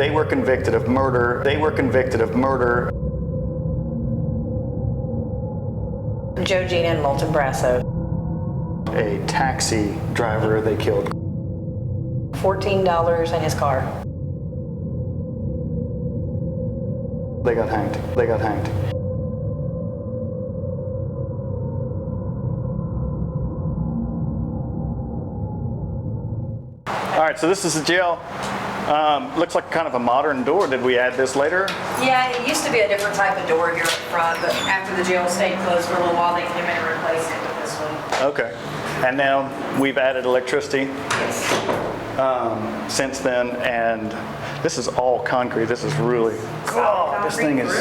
They were convicted of murder. They were convicted of murder. Joe, Gina, and Molten Brasso. A taxi driver they killed. $14 in his car. They got hanged. They got hanged. All right, so this is the jail. Looks like kind of a modern door. Did we add this later? Yeah, it used to be a different type of door here up front, but after the jail stayed closed for a little while, they came in and replaced it with this one. Okay. And now we've added electricity Yes. since then, and this is all concrete. This is really, oh, this thing is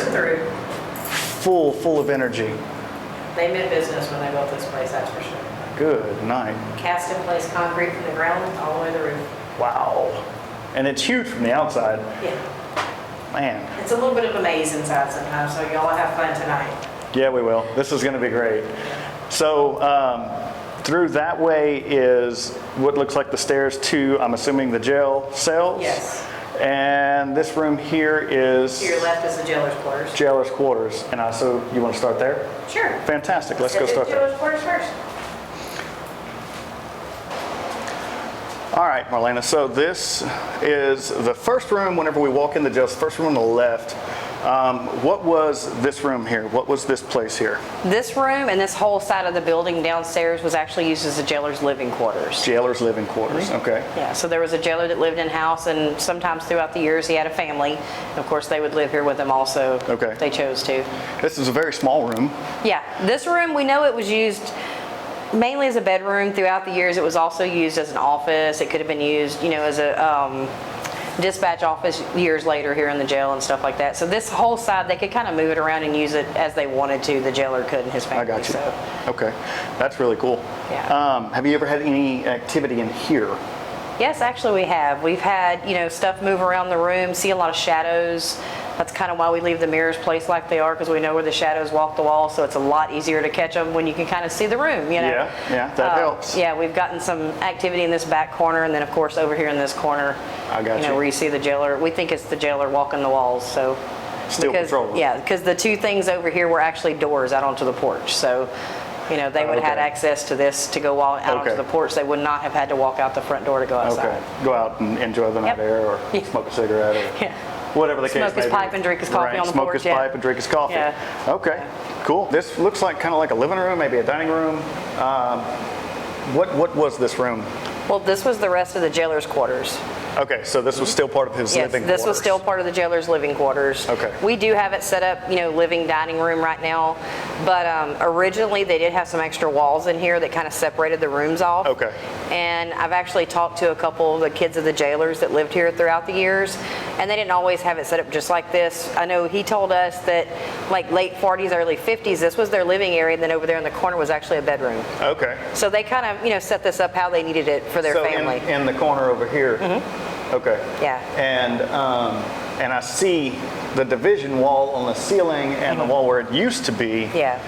full of energy. They meant business when they built this place, that's for sure. Good night. Cast in place concrete from the ground all the way to the roof. Wow. And it's huge from the outside. Yeah. Man. It's a little bit of a maze inside sometimes, so y'all have fun tonight. Yeah, we will. This is going to be great. So through that way is what looks like the stairs to, I'm assuming, the jail cells? Yes. And this room here is? To your left is the jailer's quarters. Jailer's quarters. And so you want to start there? Sure. Fantastic. Let's go start there. Jailer's quarters first. All right, Marlena, so this is the first room whenever we walk in the jail, the first room on the left. What was this room here? What was this place here? This room and this whole side of the building downstairs was actually used as the jailer's living quarters. Jailer's living quarters, okay. Yeah, so there was a jailer that lived in-house, and sometimes throughout the years he had a family. And of course they would live here with him also. Okay. If they chose to. This is a very small room. Yeah, this room, we know it was used mainly as a bedroom. Throughout the years it was also used as an office. It could have been used, you know, as a dispatch office years later here in the jail and stuff like that. So this whole side, they could kind of move it around and use it as they wanted to. The jailer could and his family. I got you. So. Okay, that's really cool. Yeah. Have you ever had any activity in here? Yes, actually we have. We've had, you know, stuff move around the room, see a lot of shadows. That's kind of why we leave the mirrors placed like they are, because we know where the shadows walk the wall, so it's a lot easier to catch them when you can kind of see the room, you know? Yeah, that helps. Yeah, we've gotten some activity in this back corner, and then of course over here in this corner, I got you know, where you see the jailer. We think it's the jailer walking the walls, so. Still patrolling. Yeah, because the two things over here were actually doors out onto the porch, so. You know, they would have had access to this to go out onto the porch. They would not have had to walk out the front door to go outside. Okay, go out and enjoy the night air, or smoke a cigarette, or whatever the case may be. Smoke his pipe and drink his coffee on the porch. Smoke his pipe and drink his coffee. Yeah. Okay, cool. This looks like kind of like a living room, maybe a dining room. What was this room? Well, this was the rest of the jailer's quarters. Okay, so this was still part of his living quarters. Yes, this was still part of the jailer's living quarters. Okay. We do have it set up, you know, living dining room right now, but originally they did have some extra walls in here that kind of separated the rooms off. Okay. And I've actually talked to a couple of the kids of the jailers that lived here throughout the years, and they didn't always have it set up just like this. I know he told us that like late 40s, early 50s, this was their living area, and then over there in the corner was actually a bedroom. Okay. So they kind of, you know, set this up how they needed it for their family. In the corner over here. Okay. Yeah. And I see the division wall on the ceiling and the wall where it used to be. Yeah.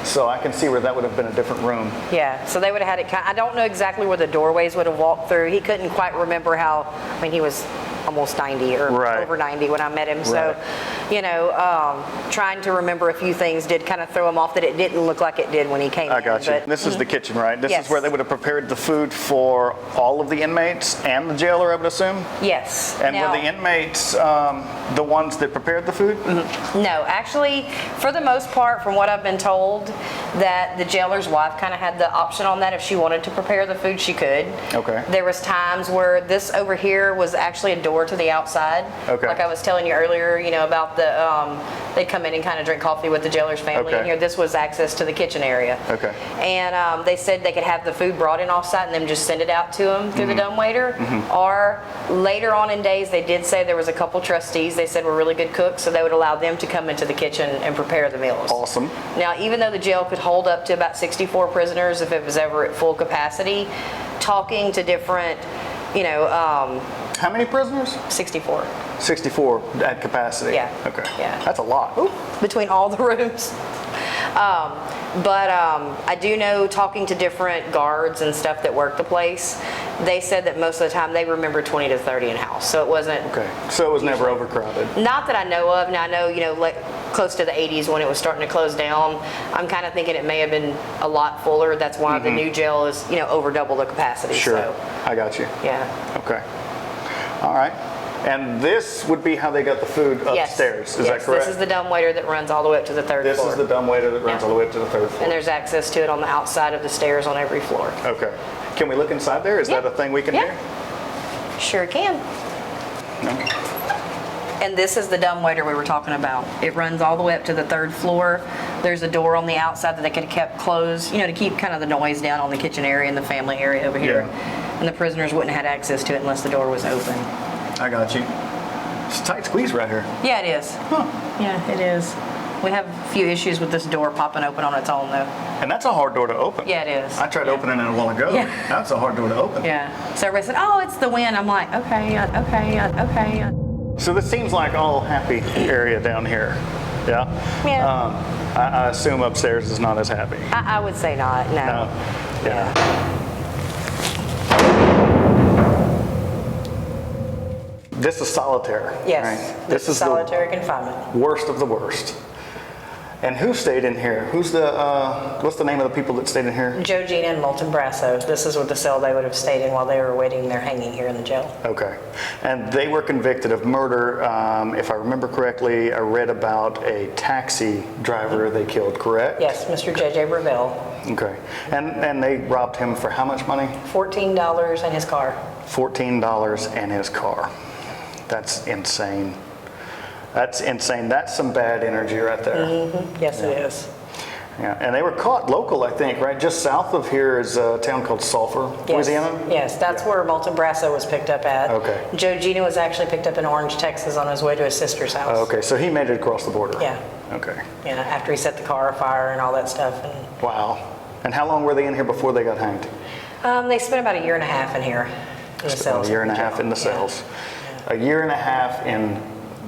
So I can see where that would have been a different room. Yeah. So they would have had it. I don't know exactly where the doorways would have walked through. He couldn't quite remember how. I mean, he was almost 90 or over 90 when I met him. So, you know, trying to remember a few things did kind of throw him off that it didn't look like it did when he came in. I got you. But, this is the kitchen, right? This is where they would have prepared the food for all of the inmates and the jailer, I would assume? Yes. And were the inmates the ones that prepared the food? No, actually, for the most part, from what I've been told, that the jailer's wife kind of had the option on that. If she wanted to prepare the food, she could. Okay. There was times where this over here was actually a door to the outside. Okay. Like I was telling you earlier, you know, about the, they'd come in and kind of drink coffee with the jailer's family. And here, this was access to the kitchen area. Okay. And they said they could have the food brought in off-site and then just send it out to them through the dumbwaiter. Or later on in days, they did say there was a couple trustees they said were really good cooks, so they would allow them to come into the kitchen and prepare the meals. Awesome. Now, even though the jail could hold up to about 64 prisoners if it was ever at full capacity, talking to different, you know, how many prisoners? 64. 64 at capacity? Yeah. Okay. Yeah. That's a lot. Ooh, between all the rooms. But I do know, talking to different guards and stuff that work the place, They said that most of the time they remember 20 to 30 in house, so it wasn't. Okay, so it was never overcrowded. Not that I know of. Now I know, like close to the 80s when it was starting to close down. I'm kind of thinking it may have been a lot fuller. That's why the new jail is, over double the capacity. Sure, So, I got you. yeah. Okay, all right. And this would be how they got the food upstairs, is that correct? This is the dumbwaiter that runs all the way up to the third floor. This is the dumbwaiter that runs all the way up to the third floor. And there's access to it on the outside of the stairs on every floor. Okay. Can we look inside there? Is that a thing we can do? Sure can. No. And this is the dumbwaiter we were talking about. It runs all the way up to the third floor. There's a door on the outside that they could have kept closed, to keep kind of the noise down on the kitchen area and the family area over here. And the prisoners wouldn't have had access to it unless the door was open. I got you. It's a tight squeeze right here. Yeah, it is. Huh. Yeah, it is. We have a few issues with this door popping open on its own, though. And that's a hard door to open. Yeah, it is. I tried opening it a while ago. Yeah. That's a hard door to open. Yeah. So everybody said, oh, it's the wind. I'm like, okay. So this seems like all happy area down here. Yeah? Yeah. I assume upstairs is not as happy. I would say not, no. No? Yeah. This is solitaire. Yes. Right? This is solitary confinement. Worst of the worst. And who stayed in here? Who's what's the name of the people that stayed in here? Joe, Gina, and Molten Brasso. This is what the cell they would have stayed in while they were awaiting their hanging here in the jail. Okay. And they were convicted of murder. If I remember correctly, I read about a taxi driver they killed, correct? Yes, Mr. J.J. Revelle. Okay. And they robbed him for how much money? $14 and his car. $14 and his car. That's insane. That's insane. That's some bad energy right there. Mm-hmm. Yes, it is. Yeah, and they were caught local, I think, right? Just south of here is a town called Sulphur, Louisiana? Yes, that's where Molten Brasso was picked up at. Okay. Joe Gina was actually picked up in Orange, Texas on his way to his sister's house. Okay, so he made it across the border. Yeah. Okay. Yeah, after he set the car afire and all that stuff. And Wow. And how long were they in here before they got hanged? they spent about a year and a half in here. In the cells. A year and a half in the cells. A year and a half in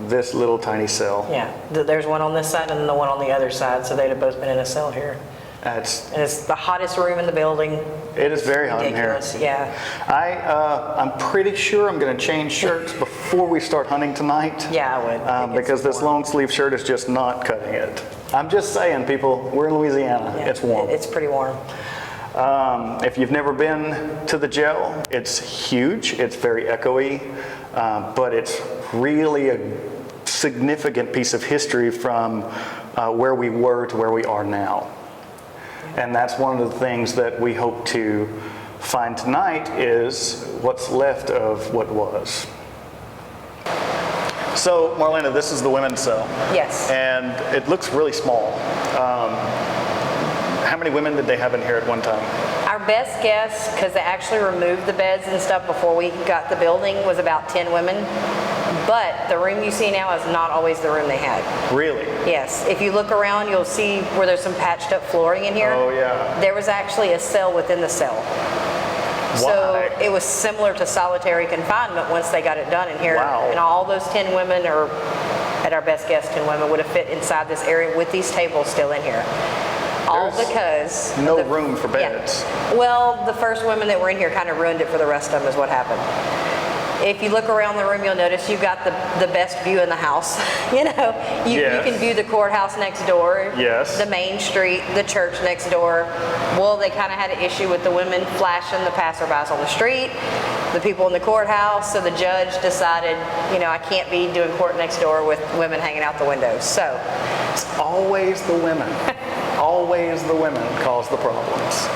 this little tiny cell. Yeah, there's one on this side and the one on the other side, so they'd have both been in a cell here. And it's the hottest room in the building. It is very hot in here. Yeah. I'm pretty sure I'm going to change shirts before we start hunting tonight. Yeah, I would. Because this long sleeve shirt is just not cutting it. I'm just saying, people, we're in Louisiana. Yeah, it's warm. It's pretty warm. If you've never been to the jail, it's huge. It's very echoey, but it's really a significant piece of history from where we were to where we are now. And that's one of the things that we hope to find tonight is what's left of what was. So, Marlena, this is the women's cell. Yes. And it looks really small. How many women did they have in here at one time? Our best guess, because they actually removed the beds and stuff before we got the building, was about 10 women. But the room you see now is not always the room they had. Really? Yes. If you look around, you'll see where there's some patched up flooring in here. Oh, yeah. There was actually a cell within the cell. Why? So it was similar to solitary confinement once they got it done in here. Wow. And all those 10 women, or at our best guess 10 women, would have fit inside this area with these tables still in here. All because no room for beds. Yeah. Well, the first women that were in here kind of ruined it for the rest of them is what happened. If you look around the room, you'll notice you've got the best view in the house. You can view the courthouse next door, yes, the main street, the church next door. Well, they kind of had an issue with the women flashing the passerbys on the street, the people in the courthouse, so the judge decided, I can't be doing court next door with women hanging out the windows. So, always the women. Always the women cause the problems.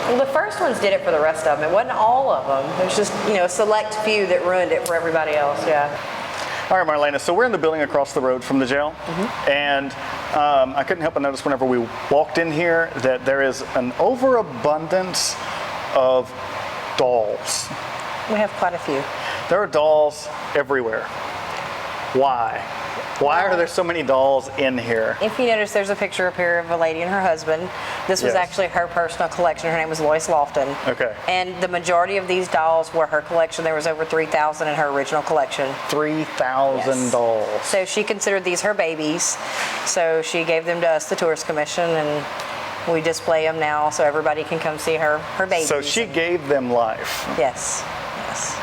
Well, the first ones did it for the rest of them. It wasn't all of them. It was just, a select few that ruined it for everybody else, yeah. All right, Marlena, so we're in the building across the road from the jail, and I couldn't help but notice whenever we walked in here that there is an overabundance of dolls. We have quite a few. There are dolls everywhere. Why? Why are there so many dolls in here? If you notice, there's a picture up here of a lady and her husband. This was actually her personal collection. Her name was Lois Lofton. Okay. And the majority of these dolls were her collection. There was over 3,000 in her original collection. 3,000 dolls. So she considered these her babies. So she gave them to us, the Tourist Commission, and We display them now so everybody can come see her babies. So she gave them life. Yes, yes.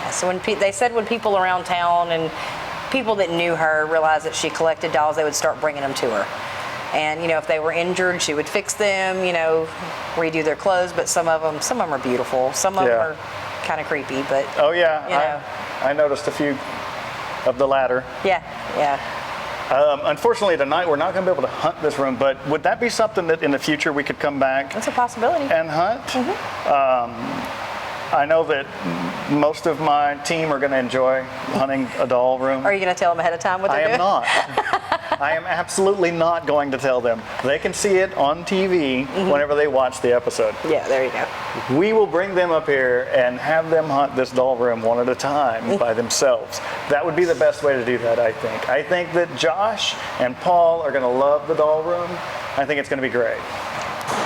Yeah, so when they said when people around town and people that knew her realized that she collected dolls, they would start bringing them to her. And, you know, if they were injured, she would fix them, you know, redo their clothes. But some of them are beautiful. Some of them are kind of creepy, but, oh, yeah. you know. I noticed a few of the latter. Yeah, yeah. Unfortunately, tonight we're not going to be able to hunt this room, but would that be something that in the future we could come back That's a possibility. and hunt? I know that most of my team are going to enjoy hunting a doll room. Are you going to tell them ahead of time what they're doing? I am not. I am absolutely not going to tell them. They can see it on TV whenever they watch the episode. Yeah, there you go. We will bring them up here and have them hunt this doll room one at a time by themselves. That would be the best way to do that, I think. I think that Josh and Paul are going to love the doll room. I think it's going to be great.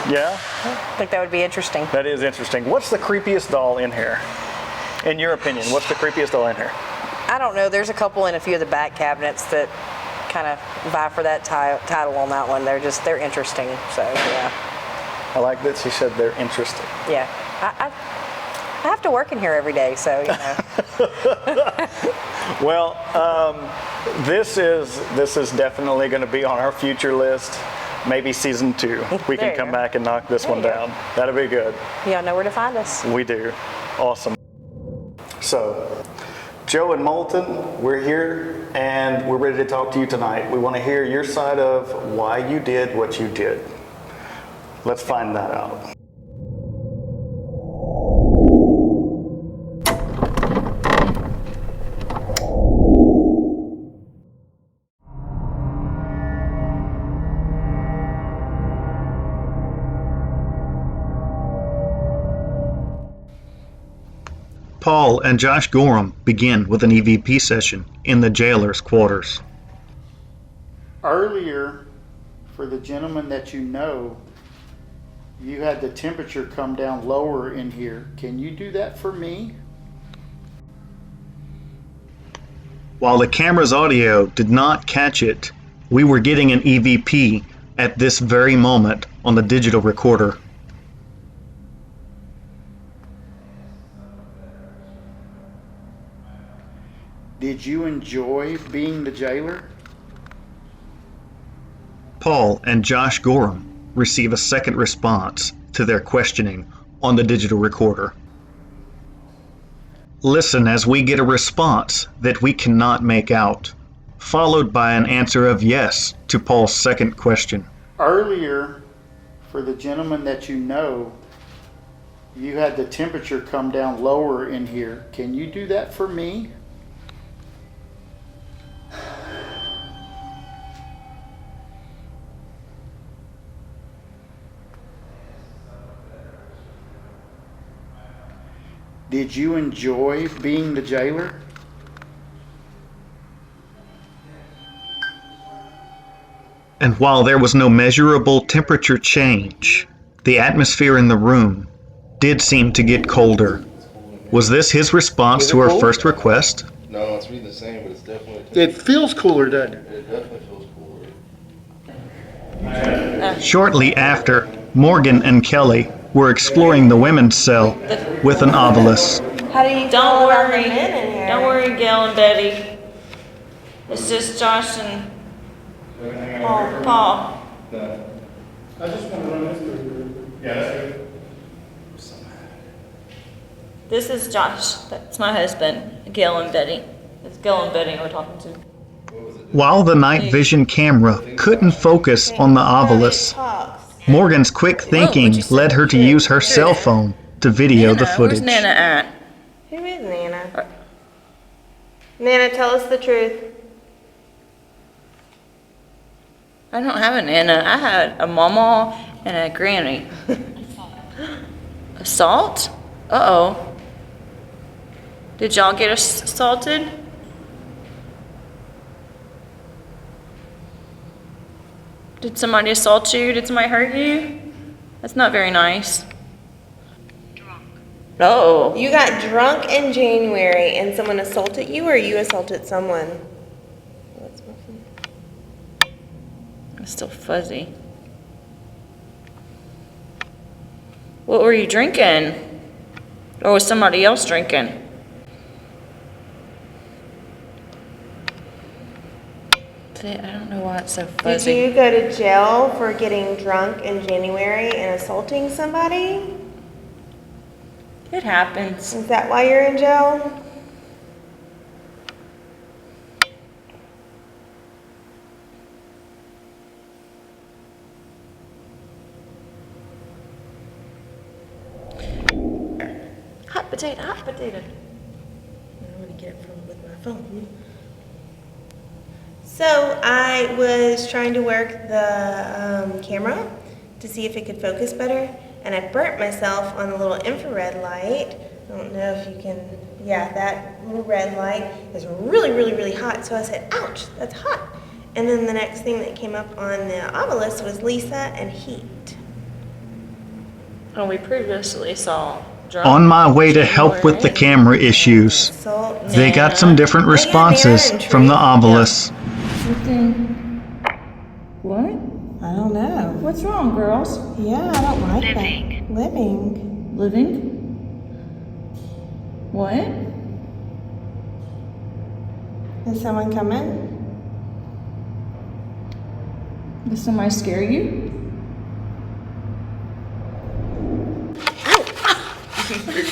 Yeah? I think that would be interesting. That is interesting. What's the creepiest doll in here? In your opinion, what's the creepiest doll in here? I don't know. There's a couple in a few of the back cabinets that kind of vie for that title on that one. They're interesting. So, yeah. I like that she said they're interesting. Yeah. I have to work in here every day, so, you know. Well, this is definitely going to be on our future list. Maybe season 2. We can come back and knock this one down. That'll be good. Y'all know where to find us. We do. Awesome. So, Joe and Moulton, we're here and we're ready to talk to you tonight. We want to hear your side of why you did what you did. Let's find that out. Paul and Josh Gorham begin with an EVP session in the jailer's quarters. Earlier, for the gentleman that you know, you had the temperature come down lower in here. Can you do that for me? While the camera's audio did not catch it, we were getting an EVP at this very moment on the digital recorder. Did you enjoy being the jailer? Paul and Josh Gorham receive a second response to their questioning on the digital recorder. Listen as we get a response that we cannot make out, followed by an answer of yes to Paul's second question. Earlier, for the gentleman that you know, you had the temperature come down lower in here. Can you do that for me? Did you enjoy being the jailer? And while there was no measurable temperature change, the atmosphere in the room did seem to get colder. Was this his response to our first request? No, it's really the same, but it's definitely... It feels cooler, doesn't it? It definitely feels cooler. Shortly after, Morgan and Kelly were exploring the women's cell with an obelisk. How do you feel Don't about the worry. men in here? Don't worry, Gail and Betty. It's just Josh and Paul. I just want to run this through. Yeah, that's good. This is Josh. That's my husband, Gail and Betty. It's Gail and Betty we're talking to. While the night vision camera couldn't focus on the obelisk, Morgan's quick thinking led her to use her cell phone to video the Nana, footage. where's Nana at? Who is Nana? Nana, tell us the truth. I don't have a Nana. I had a mama and a granny. Assault? Uh-oh. Did y'all get assaulted? Did somebody assault you? Did somebody hurt you? That's not very nice. Oh. You got drunk in January and someone assaulted you, or you assaulted someone? It's still fuzzy. What were you drinking? Or was somebody else drinking? See, I don't know why it's so Did fuzzy. you go to jail for getting drunk in January and assaulting somebody? It happens. Is that why you're in jail? Hot potato, hot potato. I'm gonna get it from with my phone. So I was trying to work the camera to see if it could focus better, and I burnt myself on the little infrared light. I don't know if you can, yeah, that little red light is really, really, really hot. So I said, ouch, that's hot. And then the next thing that came up on the obelisk was Lisa and heat. Oh, we previously saw drunk On my way to help with the camera issues, Salt. they got some different responses from the obelisk. What? I don't know. What's wrong, girls? Yeah, I don't like that. Living. Living? What? Is someone coming? Did somebody scare you?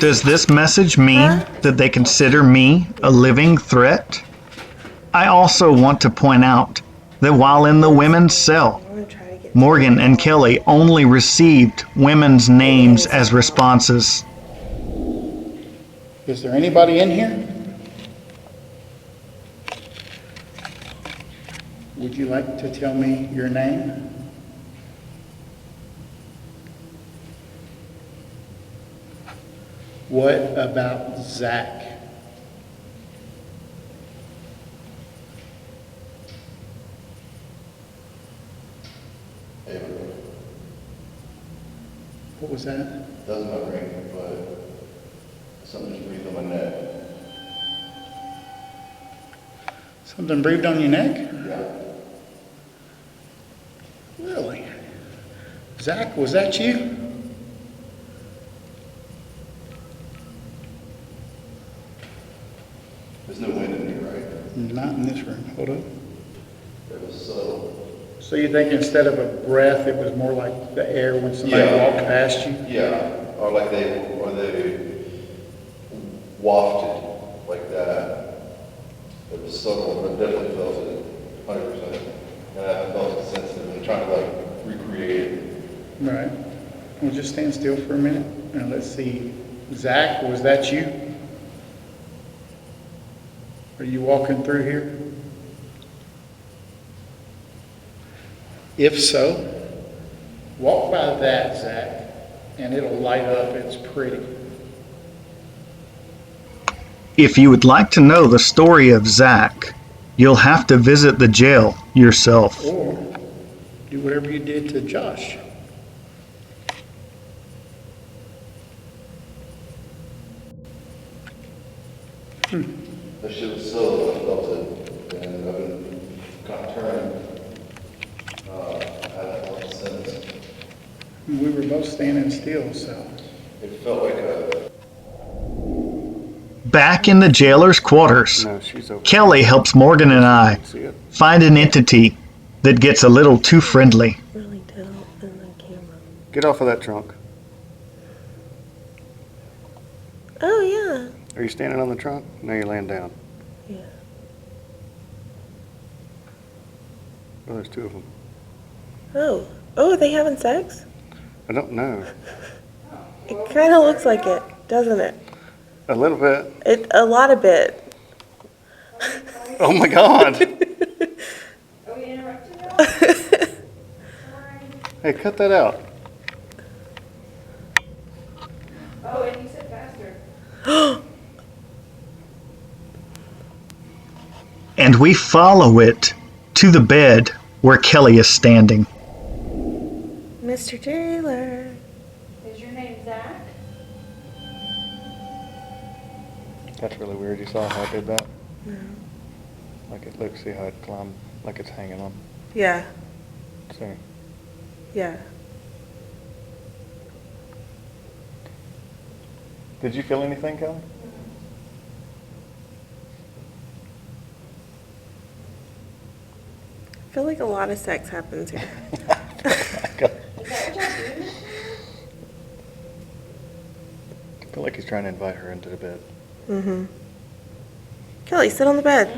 Does this message mean that they consider me a living threat? I also want to point out that while in the women's cell, I'm gonna try to get. Morgan and Kelly only received women's names as responses. Is there anybody in here? Would you like to tell me your name? What about Zach? What was that? Doesn't my ring, but something just breathed on my neck. Something breathed on your neck? Yeah. Really? Zach, was that you? There's no wind in here, right? Not in this room. Hold up. It was subtle. So you think instead of a breath, it was more like the air when somebody Yeah. walked past you? Yeah, or they wafted like that. It was subtle, but I definitely felt it 100%. And I haven't felt it since. I've been trying to like recreate it. Right. Well, just stand still for a minute and let's see. Zach, was that you? Are you walking through here? If so, walk by that, Zach, and it'll light up. It's pretty. If you would like to know the story of Zach, you'll have to visit the jail yourself. Or do whatever you did to Josh. That shit was so, I felt it. And I've been kind of turning. I haven't watched since. We were both standing still, so. It felt like a. Back in the jailer's quarters, No, she's over. Kelly helps Morgan and I See it? find an entity that gets a little too friendly. Really tell in the camera. Get off of that trunk. Oh yeah. Are you standing on the trunk? No, you're laying down. Yeah. Oh, there's two of them. Oh. Oh, are they having sex? I don't know. It kind of looks like it, doesn't it? A little bit. A lot of bit. Oh my God. Hey, cut that out. And we follow it to the bed where Kelly is standing. Mr. Taylor. Is your name Zach? That's really weird. You saw how I did that? Like it looks, see how it climbed, like it's hanging on. Yeah. See? Yeah. Did you feel anything, Kelly? I feel like a lot of sex happens here. I feel like he's trying to invite her into the bed. Kelly, sit on the bed.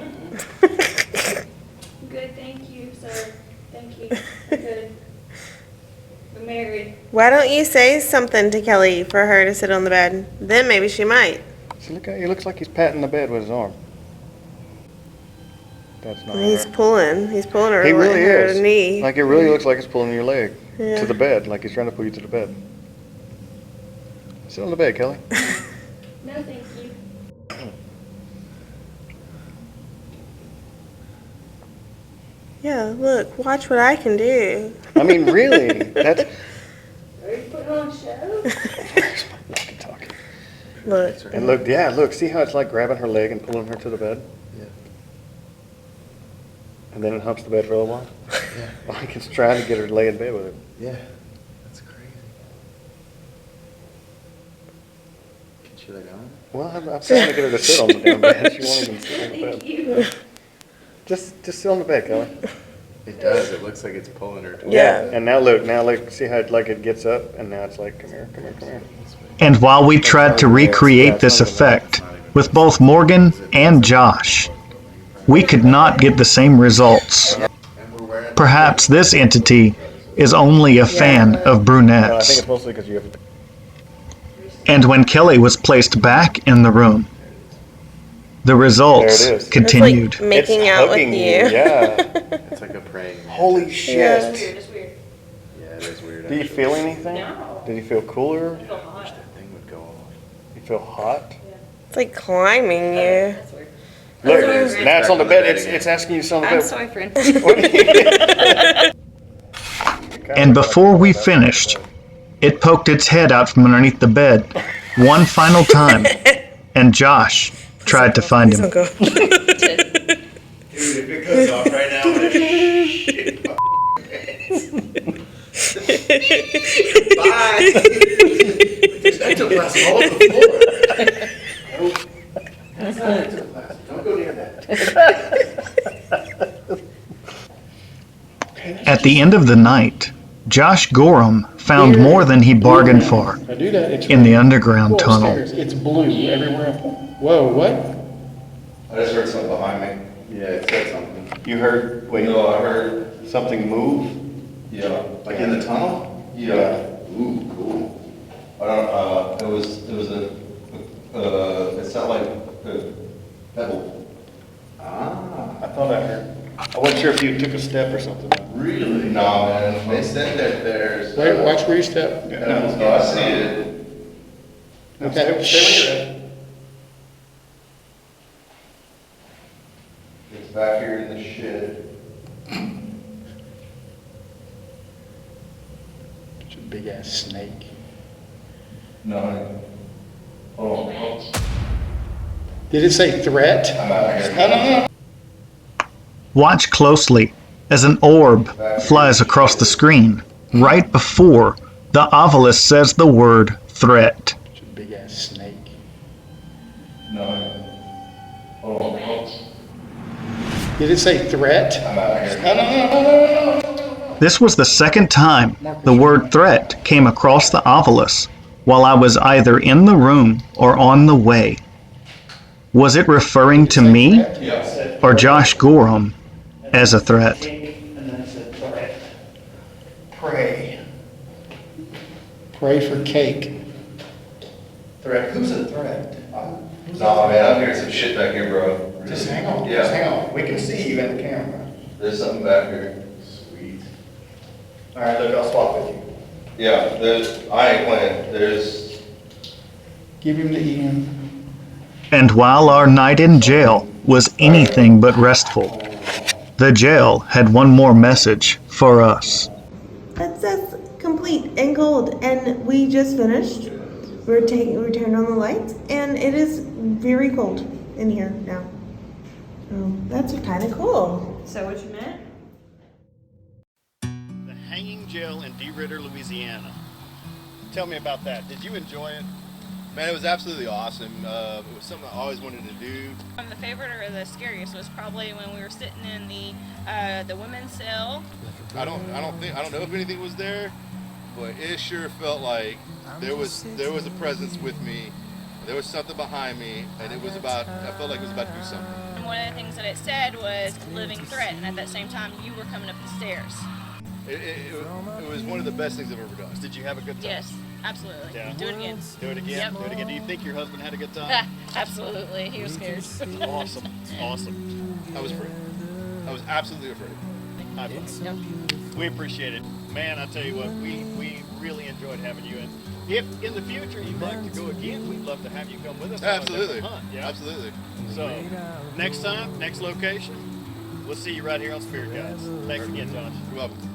Good, thank you, sir. Thank you. Good. We're married. Why don't you say something to Kelly for her to sit on the bed? Then maybe she might. See, look, he looks like he's patting the bed with his arm. That's not He's her. pulling. He's pulling her, He really her is. knee. Like, it really looks like he's pulling your leg Yeah. to the bed, like he's trying to pull you to the bed. Sit on the bed, Kelly. No, thank you. Yeah, look, watch what I can do. I mean, really, that's... Are you putting on a show? Where's my walkie-talkie? Look. And look, yeah, look, see how it's like grabbing her leg and pulling her to the bed? Yeah. And then it humps the bed for a little while? Yeah. Like it's trying to get her to lay in bed with him. Yeah. That's crazy. Should I go? Well, I'm trying to get her to sit on the damn bed. She won't even sit on the Thank bed. you. Just sit on the bed, Kelly. It does. It looks like it's pulling her. Yeah. And now look, see how it gets up, and now it's like, come here, come here, come here. And while we tried to recreate this effect with both Morgan and Josh, we could not get the same results. Perhaps this entity is only a fan of No, I think brunettes. it's mostly because you have to. And when Kelly was placed back in the room, the results There it is. continued. It's like making It's out with hugging you. Yeah. It's like a praying. Holy shit. It's weird. Yeah, it is weird. Do you feel anything? No. Did you feel cooler? I feel hot. That thing would go off. You feel hot? It's like climbing you. That's weird. Look, sorry. now it's on the Back bed. again. It's asking you to sit on the I'm bed. sorry, friend. And before we finished, it poked its head out from underneath the bed one final time, and Josh tried to find Please him. don't go. Dude, if it goes off right now, I'm gonna shit my pants. Bye. There's ectoplasm all over the floor. Nope. That's not ectoplasm. Don't go near that. At the end of the night, Josh Gorham found more than he bargained for I do that, it's in the underground Go tunnel. upstairs. It's blue everywhere. Whoa, what? I just heard something behind me. Yeah, it said something. You heard, wait, No, I heard, something move? yeah, like in the tunnel? Yeah. Ooh, cool. I don't, it was it sounded like a pebble. Ah. I thought I heard. I wasn't sure if you took a step or something. Really? No, man. They said that there's. Wait, watch where you step. No, I see it. Okay. Stay where you're at. It's back here in the shed. It's a big ass snake. No. Hold on. Did it say threat? I'm out here. Watch closely as an orb flies across the screen right before the obelisk says the word threat. It's a big ass snake. No. Hold on. Did it say threat? I'm out here. This was the second time the word threat came across the obelisk while I was either in the room or on the way. Was it referring to me Yes. or Josh Gorham as a threat? And then it said threat. Pray. Pray for cake. Threat. Who's a threat? No, man, I'm hearing some shit back here, bro. Just hang on, Yeah. just hang on. We can see you in the camera. There's something back here. Sweet. All right, look, I'll swap with you. Yeah, I ain't playing. There's, Give him the EM. And while our night in jail was anything but restful, the jail had one more message for us. That says complete and gold, and we just finished. We turned on the lights, and it is very cold in here now. That's kind of cool. So what you meant? The hanging jail in DeRidder, Louisiana. Tell me about that. Did you enjoy it? Man, it was absolutely awesome. It was something I always wanted to do. The favorite or the scariest was probably when we were sitting in the women's cell. I don't know if anything was there, but it sure felt like there was a presence with me. There was something behind me, and I felt like it was about to do something. And one of the things that it said was living threat, and at that same time you were coming up the stairs. It was one of the best things I've ever done. Did you have a good time? Yes, absolutely. Yeah. Do it again. Do it again? Yep. Do it again. Do you think your husband had a good time? Absolutely. He was scared. Awesome. Awesome. I was afraid. I was absolutely afraid. High five. Yep. We appreciate it. Man, I tell you what, we really enjoyed having you. And if in the future you'd like to go again, we'd love to have you come with us. on a Absolutely. different hunt, yeah? Absolutely. So, next time, next location, we'll see you right here on Spirit Guides. Thanks again, Josh. You're welcome.